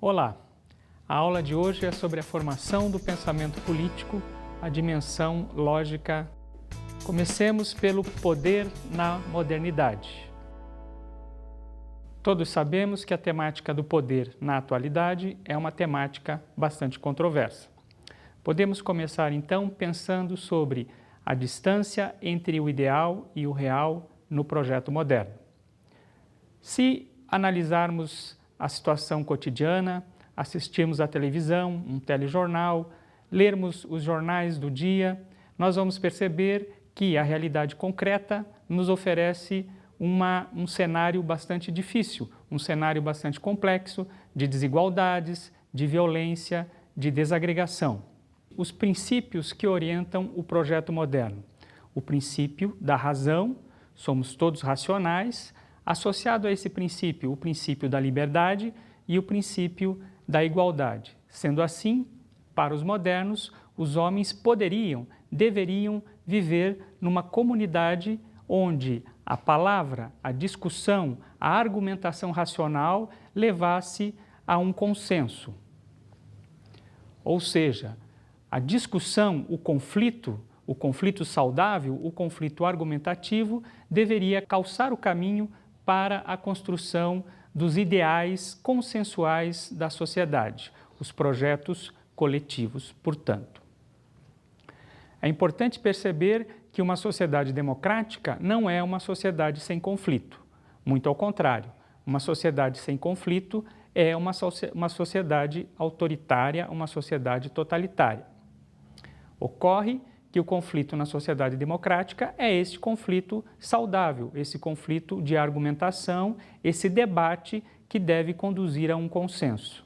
Olá! A aula de hoje é sobre a formação do pensamento político, a dimensão lógica. Comecemos pelo poder na modernidade. Todos sabemos que a temática do poder na atualidade é uma temática bastante controversa. Podemos começar então pensando sobre a distância entre o ideal e o real no projeto moderno. Se analisarmos a situação cotidiana, assistirmos à televisão, um telejornal, lermos os jornais do dia, nós vamos perceber que a realidade concreta nos oferece um cenário bastante difícil, um cenário bastante complexo de desigualdades, de violência, de desagregação. Os princípios que orientam o projeto moderno. O princípio da razão, somos todos racionais, associado a esse princípio, o princípio da liberdade e o princípio da igualdade. Sendo assim, para os modernos, os homens deveriam viver numa comunidade onde a palavra, a discussão, a argumentação racional levasse a um consenso. Ou seja, a discussão, o conflito saudável, o conflito argumentativo, deveria calçar o caminho para a construção dos ideais consensuais da sociedade, os projetos coletivos, portanto. É importante perceber que uma sociedade democrática não é uma sociedade sem conflito. Muito ao contrário, uma sociedade sem conflito é uma sociedade autoritária, uma sociedade totalitária. Ocorre que o conflito na sociedade democrática é esse conflito saudável, esse conflito de argumentação, esse debate que deve conduzir a um consenso.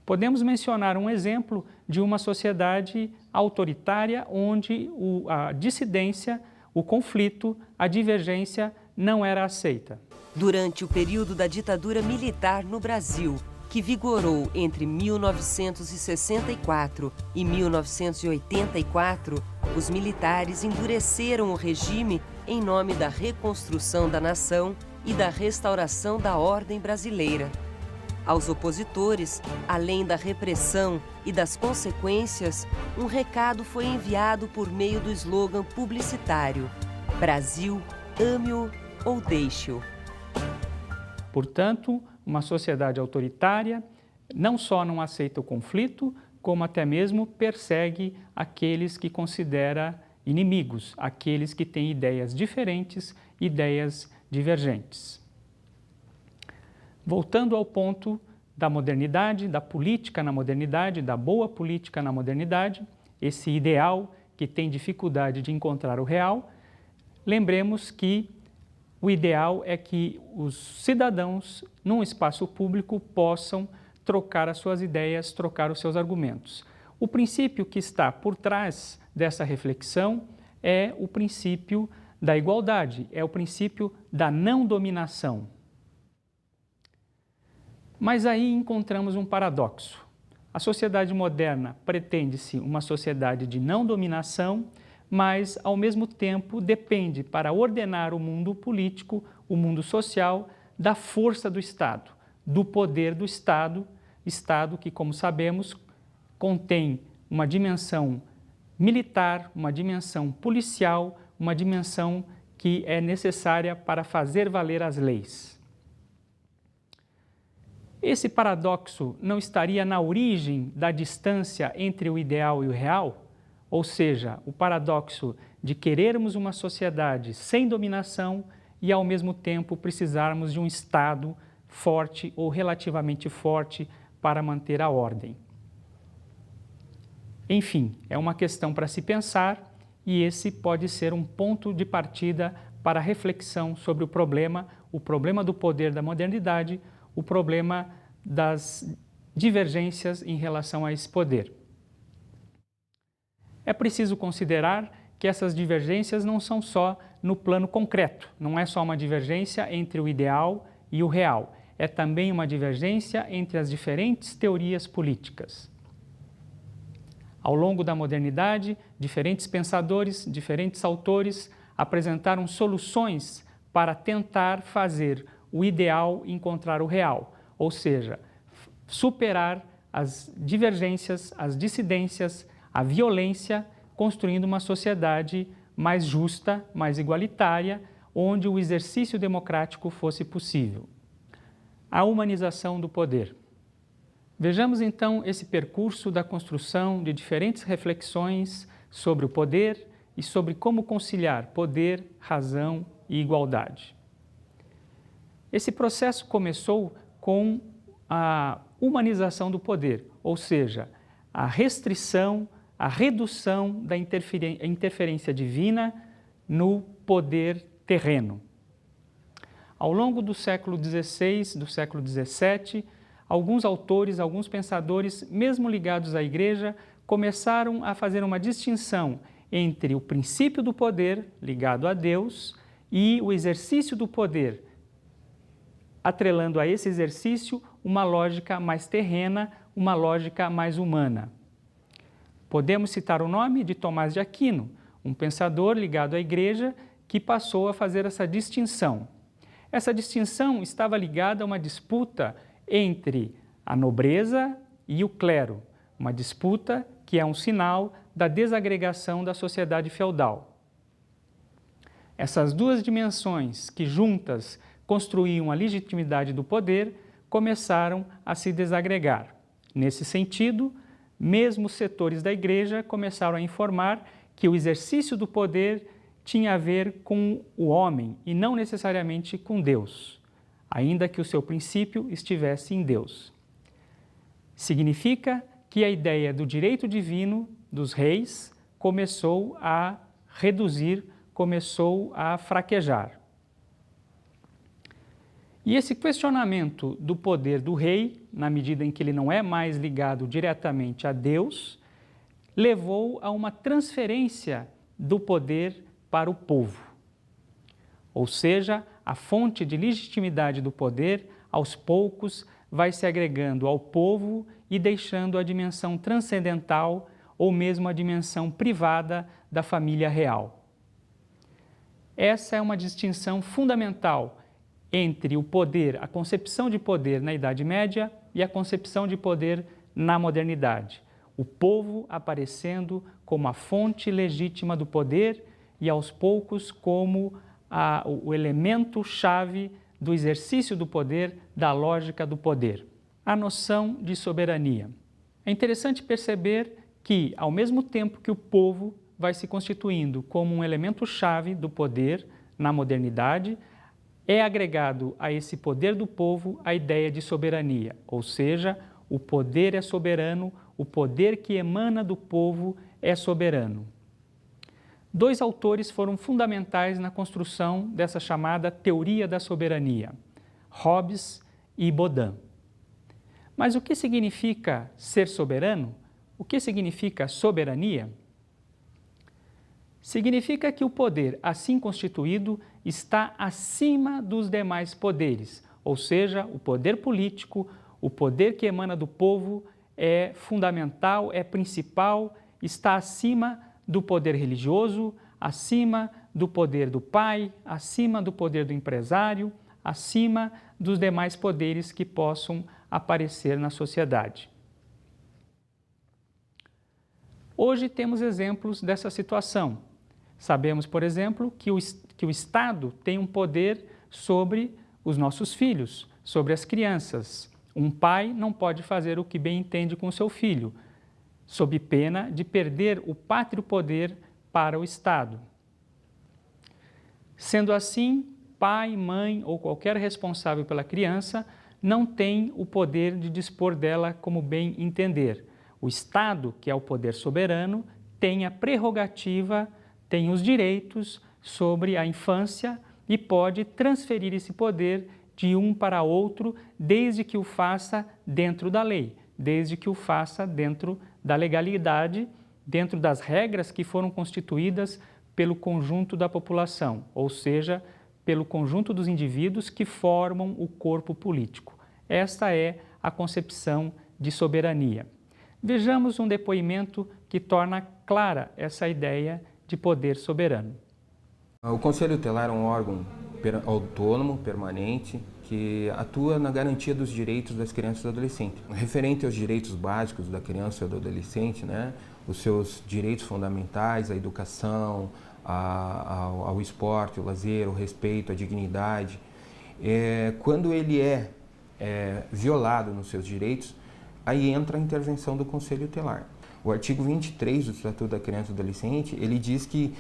Podemos mencionar um exemplo de uma sociedade autoritária onde a dissidência, o conflito, a divergência não era aceita. Durante o período da ditadura militar no Brasil, que vigorou entre 1964 e 1984, os militares endureceram o regime em nome da reconstrução da nação e da restauração da ordem brasileira. Aos opositores, além da repressão e das consequências, um recado foi enviado por meio do slogan publicitário: Brasil, ame-o ou deixe-o. Portanto, uma sociedade autoritária não só não aceita o conflito, como até mesmo persegue aqueles que considera inimigos, aqueles que têm ideias diferentes, ideias divergentes. Voltando ao ponto da modernidade, da política na modernidade, da boa política na modernidade, esse ideal que tem dificuldade de encontrar o real, lembremos que o ideal é que os cidadãos, num espaço público, possam trocar as suas ideias, trocar os seus argumentos. O princípio que está por trás dessa reflexão é o princípio da igualdade, é o princípio da não dominação. Mas aí encontramos um paradoxo. A sociedade moderna pretende-se uma sociedade de não dominação, mas, ao mesmo tempo, depende, para ordenar o mundo político, o mundo social, da força do Estado, do poder do Estado, Estado que, como sabemos, contém uma dimensão militar, uma dimensão policial, uma dimensão que é necessária para fazer valer as leis. Esse paradoxo não estaria na origem da distância entre o ideal e o real? Ou seja, o paradoxo de querermos uma sociedade sem dominação e, ao mesmo tempo, precisarmos de um Estado forte ou relativamente forte para manter a ordem. Enfim, é uma questão para se pensar e esse pode ser um ponto de partida para a reflexão sobre o problema do poder da modernidade, o problema das divergências em relação a esse poder. É preciso considerar que essas divergências não são só no plano concreto, não é só uma divergência entre o ideal e o real, é também uma divergência entre as diferentes teorias políticas. Ao longo da modernidade, diferentes pensadores, diferentes autores apresentaram soluções para tentar fazer o ideal encontrar o real, ou seja, superar as divergências, as dissidências, a violência, construindo uma sociedade mais justa, mais igualitária, onde o exercício democrático fosse possível. A humanização do poder. Vejamos então esse percurso da construção de diferentes reflexões sobre o poder e sobre como conciliar poder, razão e igualdade. Esse processo começou com a humanização do poder, ou seja, a restrição, a redução da interferência divina no poder terreno. Ao longo do século XVI, do século XVII, alguns autores, alguns pensadores, mesmo ligados à Igreja, começaram a fazer uma distinção entre o princípio do poder, ligado a Deus, e o exercício do poder, atrelando a esse exercício uma lógica mais terrena, uma lógica mais humana. Podemos citar o nome de Tomás de Aquino, um pensador ligado à Igreja que passou a fazer essa distinção. Essa distinção estava ligada a uma disputa entre a nobreza e o clero, uma disputa que é um sinal da desagregação da sociedade feudal. Essas duas dimensões que juntas construíam a legitimidade do poder começaram a se desagregar. Nesse sentido, mesmo os setores da Igreja começaram a informar que o exercício do poder tinha a ver com o homem e não necessariamente com Deus, ainda que o seu princípio estivesse em Deus. Significa que a ideia do direito divino dos reis começou a reduzir, começou a fraquejar. E esse questionamento do poder do rei, na medida em que ele não é mais ligado diretamente a Deus, levou a uma transferência do poder para o povo. Ou seja, a fonte de legitimidade do poder, aos poucos, vai se agregando ao povo e deixando a dimensão transcendental ou mesmo a dimensão privada da família real. Essa é uma distinção fundamental entre o poder, a concepção de poder na Idade Média e a concepção de poder na modernidade. O povo aparecendo como a fonte legítima do poder e, aos poucos, como o elemento-chave do exercício do poder, da lógica do poder. A noção de soberania. É interessante perceber que, ao mesmo tempo que o povo vai se constituindo como um elemento-chave do poder na modernidade, é agregado a esse poder do povo a ideia de soberania, ou seja, o poder é soberano, o poder que emana do povo é soberano. Dois autores foram fundamentais na construção dessa chamada teoria da soberania, Hobbes e Baudin. Mas o que significa ser soberano? O que significa soberania? Significa que o poder, assim constituído, está acima dos demais poderes, ou seja, o poder político, o poder que emana do povo é fundamental, é principal, está acima do poder religioso, acima do poder do pai, acima do poder do empresário, acima dos demais poderes que possam aparecer na sociedade. Hoje temos exemplos dessa situação. Sabemos, por exemplo, que o Estado tem um poder sobre os nossos filhos, sobre as crianças. Um pai não pode fazer o que bem entende com seu filho, sob pena de perder o pátrio poder para o Estado. Sendo assim, pai, mãe ou qualquer responsável pela criança não tem o poder de dispor dela como bem entender. O Estado, que é o poder soberano, tem a prerrogativa, tem os direitos sobre a infância e pode transferir esse poder de um para outro, desde que o faça dentro da lei, desde que o faça dentro da legalidade, dentro das regras que foram constituídas pelo conjunto da população, ou seja, pelo conjunto dos indivíduos que formam o corpo político. Esta é a concepção de soberania. Vejamos um depoimento que torna clara essa ideia de poder soberano. O Conselho Tutelar é um órgão autônomo, permanente, que atua na garantia dos direitos das crianças e adolescentes. Referente aos direitos básicos da criança e do adolescente, né, os seus direitos fundamentais, a educação, ao esporte, ao lazer, ao respeito, à dignidade, quando ele é violado nos seus direitos, aí entra a intervenção do Conselho Tutelar. O artigo 23 do Estatuto da Criança e do Adolescente, ele diz que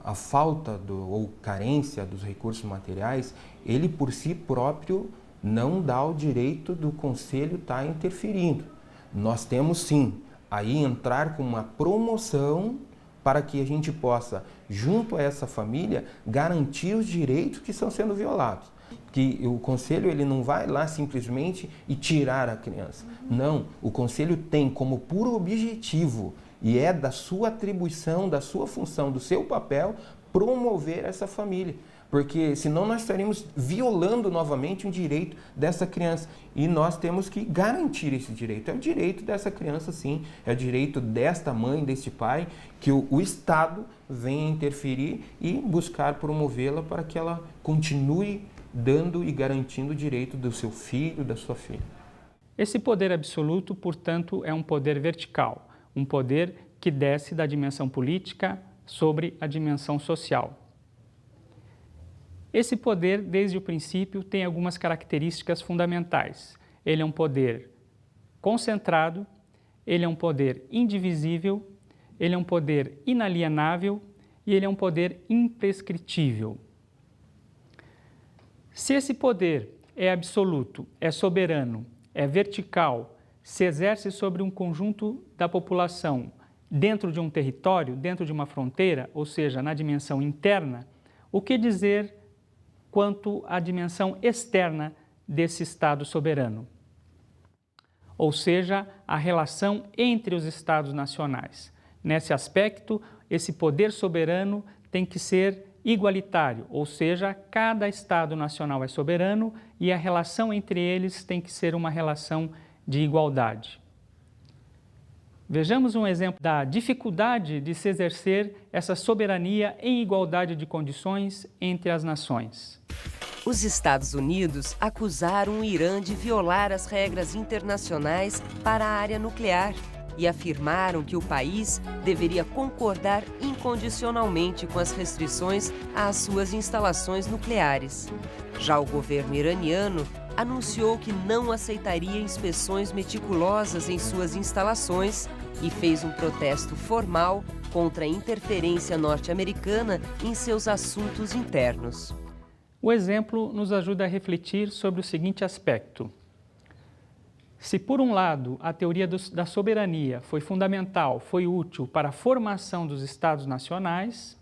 a falta ou carência dos recursos materiais, ele por si próprio não dá o direito do Conselho estar interferindo. Nós temos sim aí entrar com uma promoção para que a gente possa, junto a essa família, garantir os direitos que estão sendo violados. Que o Conselho ele não vai lá simplesmente e tirar a criança. Não, o Conselho tem como puro objetivo, e é da sua atribuição, da sua função, do seu papel, promover essa família. Porque senão nós estaríamos violando novamente um direito dessa criança. E nós temos que garantir esse direito. É o direito dessa criança, sim. É o direito desta mãe, deste pai, que o Estado venha interferir e buscar promovê-la para que ela continue dando e garantindo o direito do seu filho, da sua filha. Esse poder absoluto, portanto, é um poder vertical, um poder que desce da dimensão política sobre a dimensão social. Esse poder, desde o princípio, tem algumas características fundamentais. Ele é um poder concentrado, ele é um poder indivisível, ele é um poder inalienável e ele é um poder imprescritível. Se esse poder é absoluto, é soberano, é vertical, se exerce sobre um conjunto da população dentro de um território, dentro de uma fronteira, ou seja, na dimensão interna, o que dizer quanto à dimensão externa desse Estado soberano? Ou seja, a relação entre os Estados nacionais. Nesse aspecto, esse poder soberano tem que ser igualitário, ou seja, cada Estado nacional é soberano e a relação entre eles tem que ser uma relação de igualdade. Vejamos um exemplo da dificuldade de se exercer essa soberania em igualdade de condições entre as nações. Os Estados Unidos acusaram o Irã de violar as regras internacionais para a área nuclear e afirmaram que o país deveria concordar incondicionalmente com as restrições às suas instalações nucleares. Já o governo iraniano anunciou que não aceitaria inspeções meticulosas em suas instalações e fez um protesto formal contra a interferência norte-americana em seus assuntos internos. O exemplo nos ajuda a refletir sobre o seguinte aspecto. Se, por um lado, a teoria da soberania foi fundamental, foi útil para a formação dos Estados nacionais,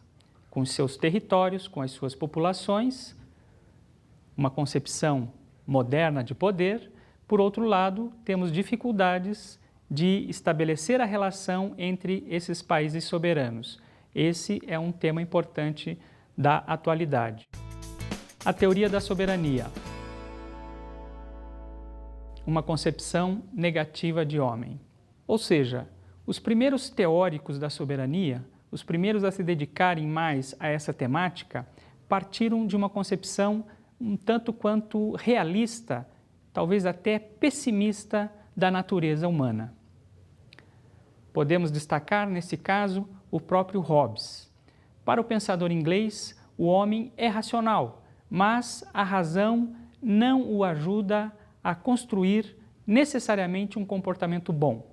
com os seus territórios, com as suas populações, uma concepção moderna de poder, por outro lado, temos dificuldades de estabelecer a relação entre esses países soberanos. Esse é um tema importante da atualidade. A teoria da soberania. Uma concepção negativa de homem. Ou seja, os primeiros teóricos da soberania, os primeiros a se dedicarem mais a essa temática, partiram de uma concepção um tanto quanto realista, talvez até pessimista da natureza humana. Podemos destacar, nesse caso, o próprio Hobbes. Para o pensador inglês, o homem é racional, mas a razão não o ajuda a construir necessariamente um comportamento bom.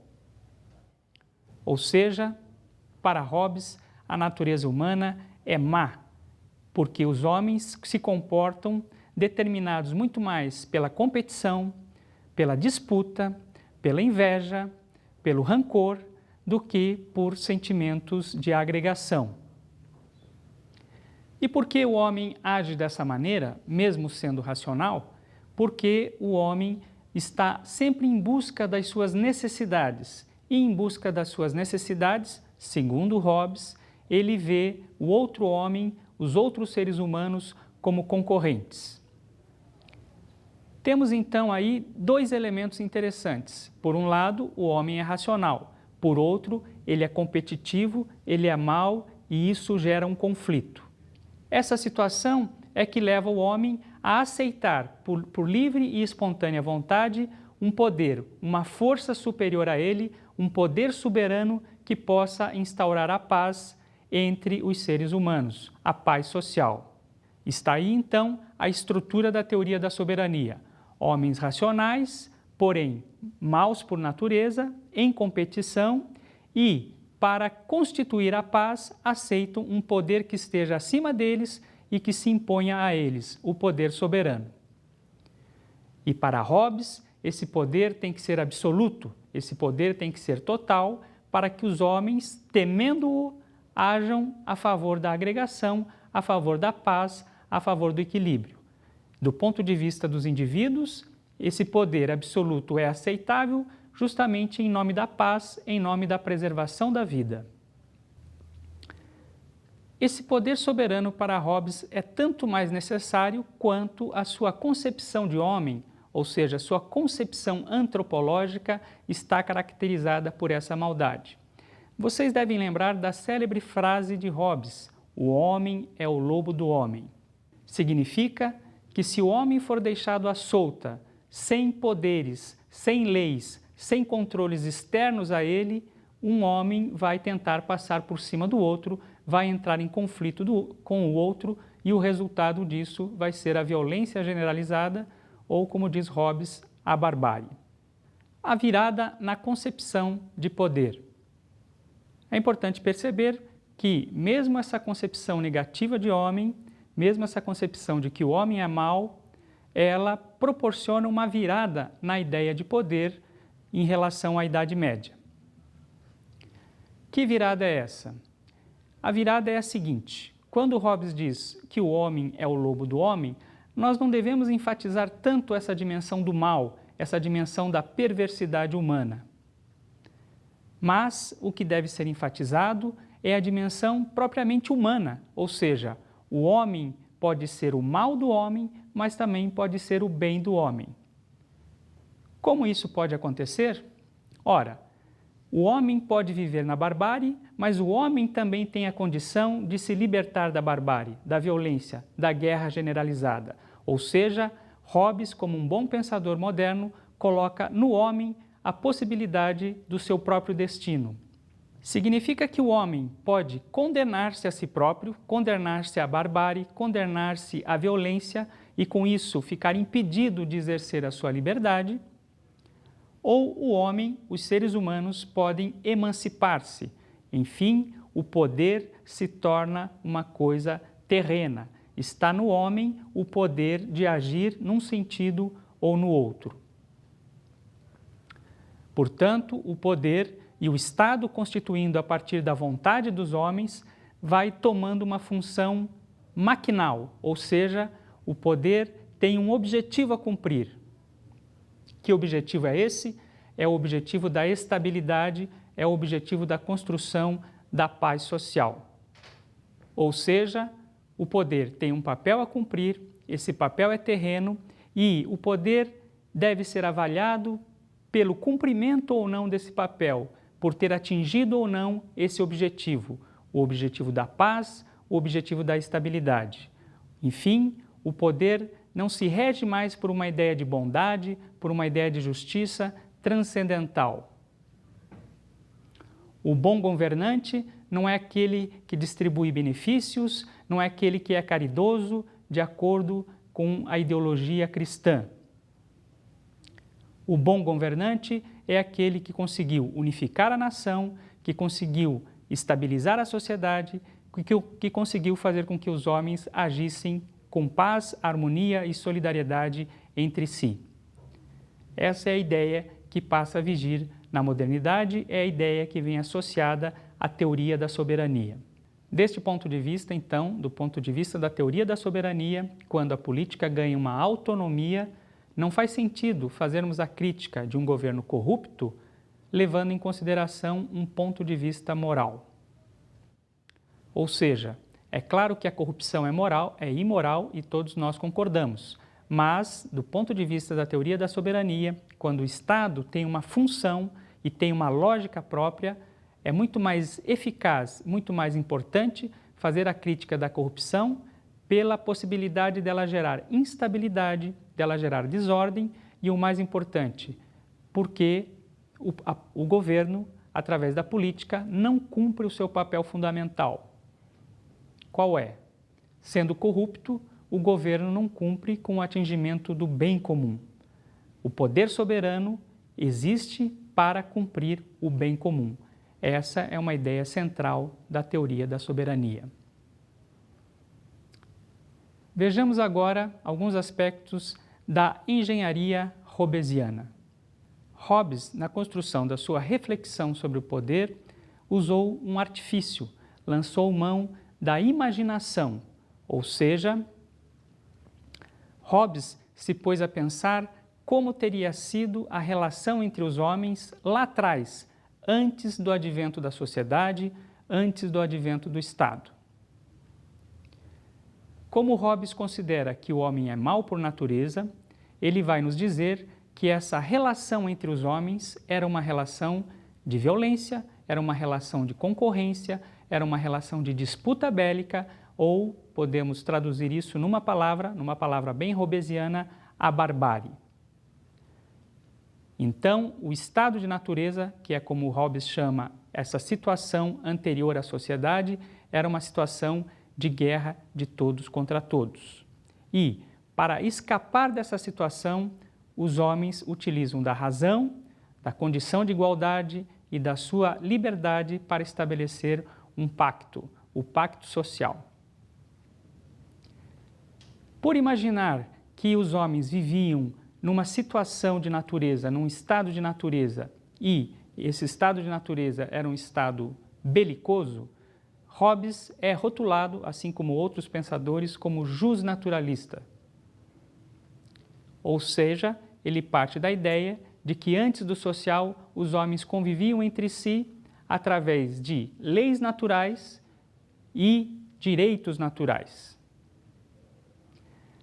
Ou seja, para Hobbes, a natureza humana é má, porque os homens se comportam determinados muito mais pela competição, pela disputa, pela inveja, pelo rancor, do que por sentimentos de agregação. E por que o homem age dessa maneira, mesmo sendo racional? Porque o homem está sempre em busca das suas necessidades. E em busca das suas necessidades, segundo Hobbes, ele vê o outro homem, os outros seres humanos, como concorrentes. Temos então aí dois elementos interessantes. Por um lado, o homem é racional. Por outro, ele é competitivo, ele é mau e isso gera um conflito. Essa situação é que leva o homem a aceitar por livre e espontânea vontade um poder, uma força superior a ele, um poder soberano que possa instaurar a paz entre os seres humanos, a paz social. Está aí, então, a estrutura da teoria da soberania. Homens racionais, porém maus por natureza, em competição e, para constituir a paz, aceitam um poder que esteja acima deles e que se imponha a eles, o poder soberano. E para Hobbes, esse poder tem que ser absoluto, esse poder tem que ser total, para que os homens, temendo-o, ajam a favor da agregação, a favor da paz, a favor do equilíbrio. Do ponto de vista dos indivíduos, esse poder absoluto é aceitável justamente em nome da paz, em nome da preservação da vida. Esse poder soberano para Hobbes é tanto mais necessário quanto a sua concepção de homem, ou seja, a sua concepção antropológica, está caracterizada por essa maldade. Vocês devem lembrar da célebre frase de Hobbes: o homem é o lobo do homem. Significa que se o homem for deixado à solta, sem poderes, sem leis, sem controles externos a ele, um homem vai tentar passar por cima do outro, vai entrar em conflito com o outro e o resultado disso vai ser a violência generalizada ou, como diz Hobbes, a barbárie. A virada na concepção de poder. É importante perceber que, mesmo essa concepção negativa de homem, mesmo essa concepção de que o homem é mau, ela proporciona uma virada na ideia de poder em relação à Idade Média. Que virada é essa? A virada é a seguinte: quando Hobbes diz que o homem é o lobo do homem, nós não devemos enfatizar tanto essa dimensão do mal, essa dimensão da perversidade humana. Mas o que deve ser enfatizado é a dimensão propriamente humana, ou seja, o homem pode ser o mal do homem, mas também pode ser o bem do homem. Como isso pode acontecer? Ora, o homem pode viver na barbárie, mas o homem também tem a condição de se libertar da barbárie, da violência, da guerra generalizada. Ou seja, Hobbes, como um bom pensador moderno, coloca no homem a possibilidade do seu próprio destino. Significa que o homem pode condenar-se a si próprio, condenar-se à barbárie, condenar-se à violência e, com isso, ficar impedido de exercer a sua liberdade, ou o homem, os seres humanos, podem emancipar-se. Enfim, o poder se torna uma coisa terrena. Está no homem o poder de agir num sentido ou no outro. Portanto, o poder e o Estado, constituindo a partir da vontade dos homens, vai tomando uma função maquinal, ou seja, o poder tem um objetivo a cumprir. Que objetivo é esse? É o objetivo da estabilidade, é o objetivo da construção da paz social. Ou seja, o poder tem um papel a cumprir, esse papel é terreno e o poder deve ser avaliado pelo cumprimento ou não desse papel, por ter atingido ou não esse objetivo, o objetivo da paz, o objetivo da estabilidade. Enfim, o poder não se rege mais por uma ideia de bondade, por uma ideia de justiça transcendental. O bom governante não é aquele que distribui benefícios, não é aquele que é caridoso de acordo com a ideologia cristã. O bom governante é aquele que conseguiu unificar a nação, que conseguiu estabilizar a sociedade, que conseguiu fazer com que os homens agissem com paz, harmonia e solidariedade entre si. Essa é a ideia que passa a vigir na modernidade, é a ideia que vem associada à teoria da soberania. Deste ponto de vista, então, do ponto de vista da teoria da soberania, quando a política ganha uma autonomia, não faz sentido fazermos a crítica de um governo corrupto levando em consideração um ponto de vista moral. Ou seja, é claro que a corrupção é imoral e todos nós concordamos, mas, do ponto de vista da teoria da soberania, quando o Estado tem uma função e tem uma lógica própria, é muito mais eficaz, muito mais importante fazer a crítica da corrupção pela possibilidade dela gerar instabilidade, dela gerar desordem e, o mais importante, porque o governo, através da política, não cumpre o seu papel fundamental. Qual é? Sendo corrupto, o governo não cumpre com o atingimento do bem comum. O poder soberano existe para cumprir o bem comum. Essa é uma ideia central da teoria da soberania. Vejamos agora alguns aspectos da engenharia hobbesiana. Hobbes, na construção da sua reflexão sobre o poder, usou um artifício, lançou mão da imaginação, ou seja, Hobbes se pôs a pensar como teria sido a relação entre os homens lá atrás, antes do advento da sociedade, antes do advento do Estado. Como Hobbes considera que o homem é mau por natureza, ele vai nos dizer que essa relação entre os homens era uma relação de violência, era uma relação de concorrência, era uma relação de disputa bélica, ou podemos traduzir isso numa palavra bem hobbesiana, a barbárie. Então, o estado de natureza, que é como Hobbes chama essa situação anterior à sociedade, era uma situação de guerra de todos contra todos. E, para escapar dessa situação, os homens utilizam da razão, da condição de igualdade e da sua liberdade para estabelecer um pacto, o pacto social. Por imaginar que os homens viviam numa situação de natureza, num estado de natureza, e esse estado de natureza era um estado belicoso, Hobbes é rotulado, assim como outros pensadores, como justnaturalista. Ou seja, ele parte da ideia de que antes do social os homens conviviam entre si através de leis naturais e direitos naturais.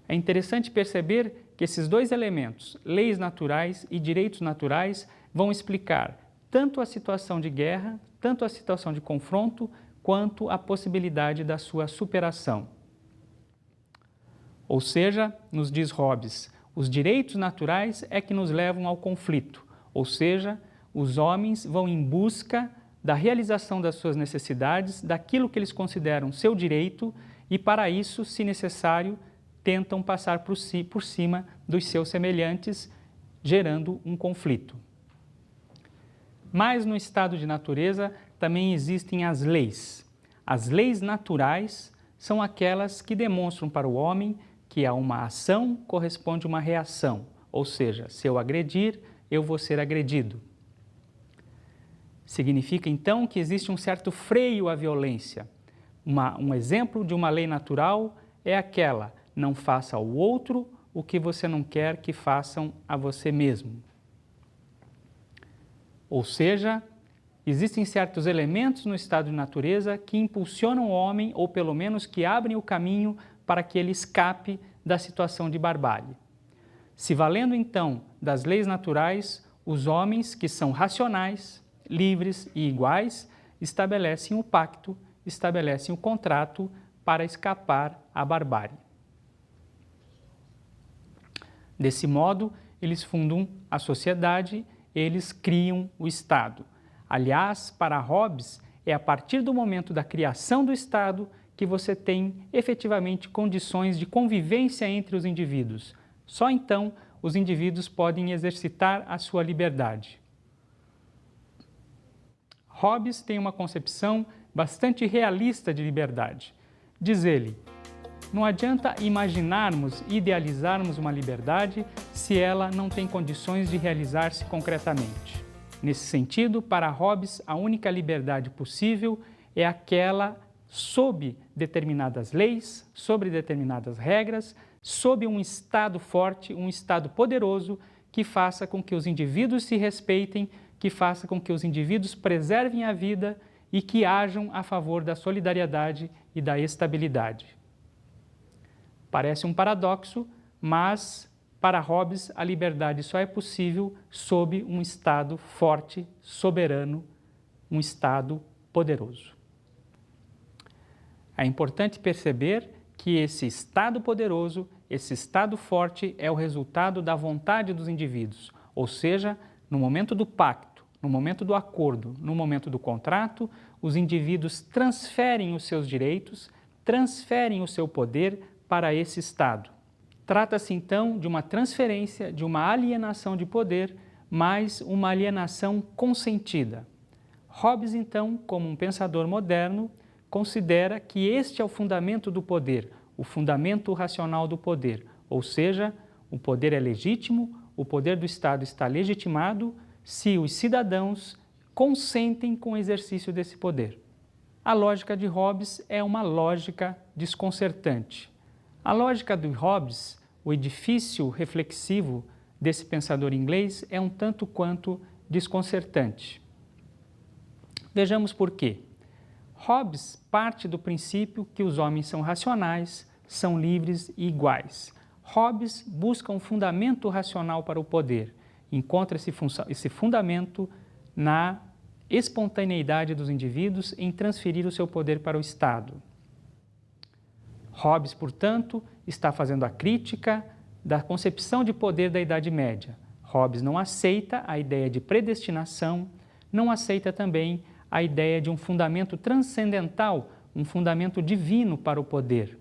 É interessante perceber que esses dois elementos, leis naturais e direitos naturais, vão explicar tanto a situação de guerra, tanto a situação de confronto, quanto a possibilidade da sua superação. Ou seja, nos diz Hobbes, os direitos naturais é que nos levam ao conflito, ou seja, os homens vão em busca da realização das suas necessidades, daquilo que eles consideram seu direito e, para isso, se necessário, tentam passar por cima dos seus semelhantes, gerando um conflito. Mas no estado de natureza também existem as leis. As leis naturais são aquelas que demonstram para o homem que a uma ação corresponde uma reação, ou seja, se eu agredir, eu vou ser agredido. Significa então que existe um certo freio à violência. Um exemplo de uma lei natural é aquela: não faça ao outro o que você não quer que façam a você mesmo. Ou seja, existem certos elementos no estado de natureza que impulsionam o homem, ou pelo menos que abrem o caminho para que ele escape da situação de barbárie. Se valendo então das leis naturais, os homens que são racionais, livres e iguais, estabelecem o pacto, estabelecem o contrato para escapar à barbárie. Desse modo, eles fundam a sociedade, eles criam o Estado. Aliás, para Hobbes, é a partir do momento da criação do Estado que você tem efetivamente condições de convivência entre os indivíduos. Só então os indivíduos podem exercitar a sua liberdade. Hobbes tem uma concepção bastante realista de liberdade. Diz ele: não adianta imaginarmos, idealizarmos uma liberdade se ela não tem condições de realizar-se concretamente. Nesse sentido, para Hobbes, a única liberdade possível é aquela sob determinadas leis, sob determinadas regras, sob um Estado forte, um Estado poderoso que faça com que os indivíduos se respeitem, que faça com que os indivíduos preservem a vida e que hajam a favor da solidariedade e da estabilidade. Parece um paradoxo, mas para Hobbes a liberdade só é possível sob um Estado forte, soberano, um Estado poderoso. É importante perceber que esse Estado poderoso, esse Estado forte é o resultado da vontade dos indivíduos, ou seja, no momento do pacto, no momento do acordo, no momento do contrato, os indivíduos transferem os seus direitos, transferem o seu poder para esse Estado. Trata-se então de uma transferência, de uma alienação de poder, mas uma alienação consentida. Hobbes, então, como um pensador moderno, considera que este é o fundamento do poder, o fundamento racional do poder, ou seja, o poder é legítimo, o poder do Estado está legitimado se os cidadãos consentem com o exercício desse poder. A lógica de Hobbes é uma lógica desconcertante. A lógica de Hobbes, o edifício reflexivo desse pensador inglês, é um tanto quanto desconcertante. Vejamos por quê. Hobbes parte do princípio que os homens são racionais, são livres e iguais. Hobbes busca um fundamento racional para o poder. Encontra esse fundamento na espontaneidade dos indivíduos em transferir o seu poder para o Estado. Hobbes, portanto, está fazendo a crítica da concepção de poder da Idade Média. Hobbes não aceita a ideia de predestinação, não aceita também a ideia de um fundamento transcendental, um fundamento divino para o poder.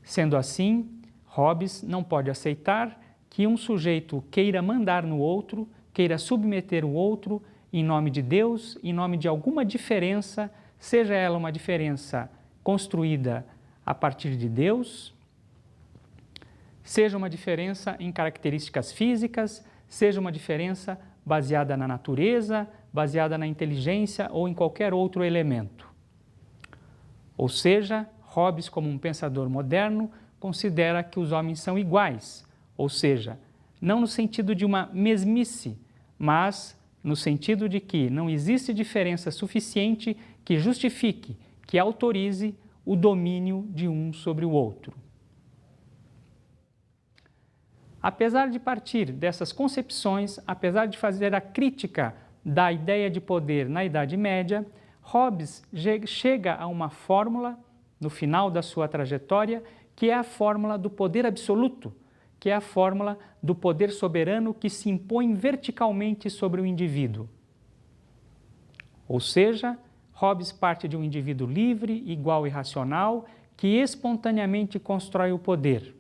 Sendo assim, Hobbes não pode aceitar que um sujeito queira mandar no outro, queira submeter o outro em nome de Deus, em nome de alguma diferença, seja ela uma diferença construída a partir de Deus, seja uma diferença em características físicas, seja uma diferença baseada na natureza, baseada na inteligência ou em qualquer outro elemento. Ou seja, Hobbes, como um pensador moderno, considera que os homens são iguais, ou seja, não no sentido de uma mesmice, mas no sentido de que não existe diferença suficiente que justifique, que autorize o domínio de um sobre o outro. Apesar de partir dessas concepções, apesar de fazer a crítica da ideia de poder na Idade Média, Hobbes chega a uma fórmula, no final da sua trajetória, que é a fórmula do poder absoluto, que é a fórmula do poder soberano que se impõe verticalmente sobre o indivíduo. Ou seja, Hobbes parte de um indivíduo livre, igual e racional, que espontaneamente constrói o poder.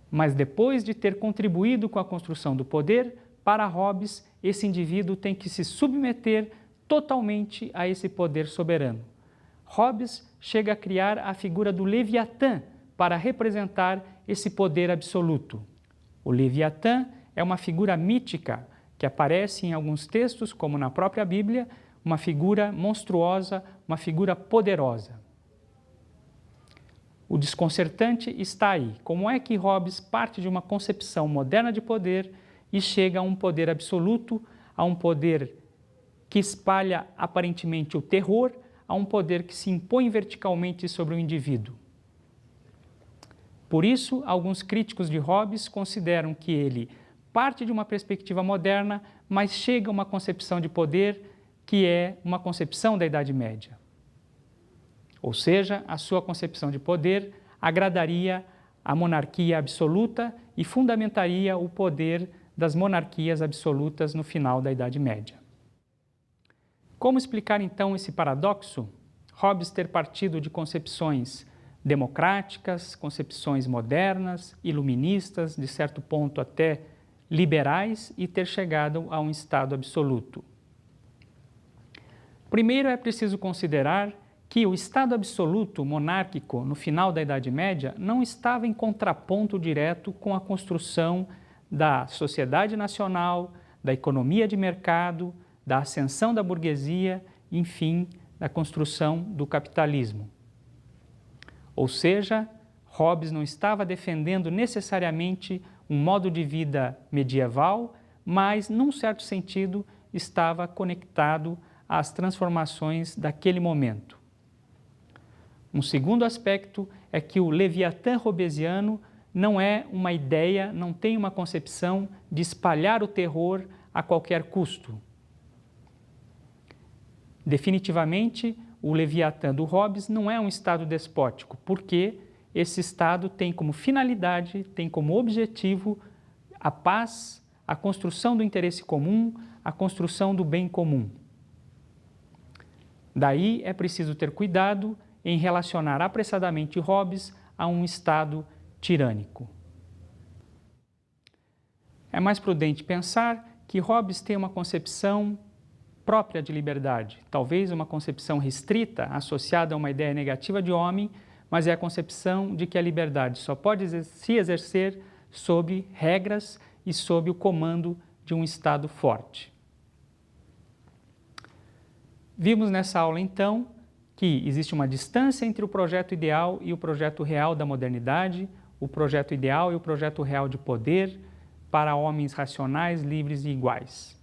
Mas depois de ter contribuído com a construção do poder, para Hobbes, esse indivíduo tem que se submeter totalmente a esse poder soberano. Hobbes chega a criar a figura do Leviatã para representar esse poder absoluto. O Leviatã é uma figura mítica que aparece em alguns textos, como na própria Bíblia, uma figura monstruosa, uma figura poderosa. O desconcertante está aí. Como é que Hobbes parte de uma concepção moderna de poder e chega a um poder absoluto, a um poder que espalha aparentemente o terror, a um poder que se impõe verticalmente sobre o indivíduo? Por isso, alguns críticos de Hobbes consideram que ele parte de uma perspectiva moderna, mas chega a uma concepção de poder que é uma concepção da Idade Média. Ou seja, a sua concepção de poder agradaria a monarquia absoluta e fundamentaria o poder das monarquias absolutas no final da Idade Média. Como explicar então esse paradoxo? Hobbes ter partido de concepções democráticas, concepções modernas, iluministas, de certo ponto até liberais, e ter chegado a um estado absoluto. Primeiro é preciso considerar que o estado absoluto monárquico no final da Idade Média não estava em contraponto direto com a construção da sociedade nacional, da economia de mercado, da ascensão da burguesia, enfim, da construção do capitalismo. Ou seja, Hobbes não estava defendendo necessariamente um modo de vida medieval, mas, num certo sentido, estava conectado às transformações daquele momento. Um segundo aspecto é que o Leviatã hobbesiano não é uma ideia, não tem uma concepção de espalhar o terror a qualquer custo. Definitivamente, o Leviatã do Hobbes não é um Estado despótico, porque esse Estado tem como finalidade, tem como objetivo a paz, a construção do interesse comum, a construção do bem comum. Daí é preciso ter cuidado em relacionar apressadamente Hobbes a um Estado tirânico. É mais prudente pensar que Hobbes tem uma concepção própria de liberdade, talvez uma concepção restrita, associada a uma ideia negativa de homem, mas é a concepção de que a liberdade só pode se exercer sob regras e sob o comando de um Estado forte. Vimos nessa aula, então, que existe uma distância entre o projeto ideal e o projeto real da modernidade, o projeto ideal e o projeto real de poder para homens racionais, livres e iguais.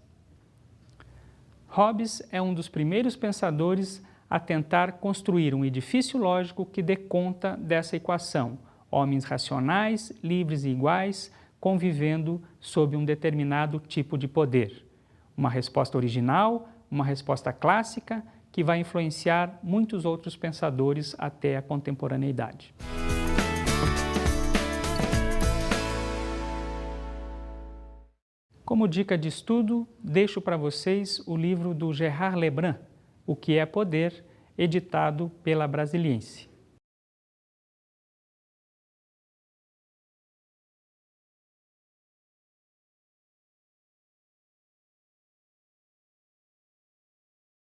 Hobbes é um dos primeiros pensadores a tentar construir um edifício lógico que dê conta dessa equação: homens racionais, livres e iguais, convivendo sob um determinado tipo de poder. Uma resposta original, uma resposta clássica, que vai influenciar muitos outros pensadores até a contemporaneidade. Como dica de estudo, deixo para vocês o livro do Gerard Lebrun, O que é Poder, editado pela Brasiliense.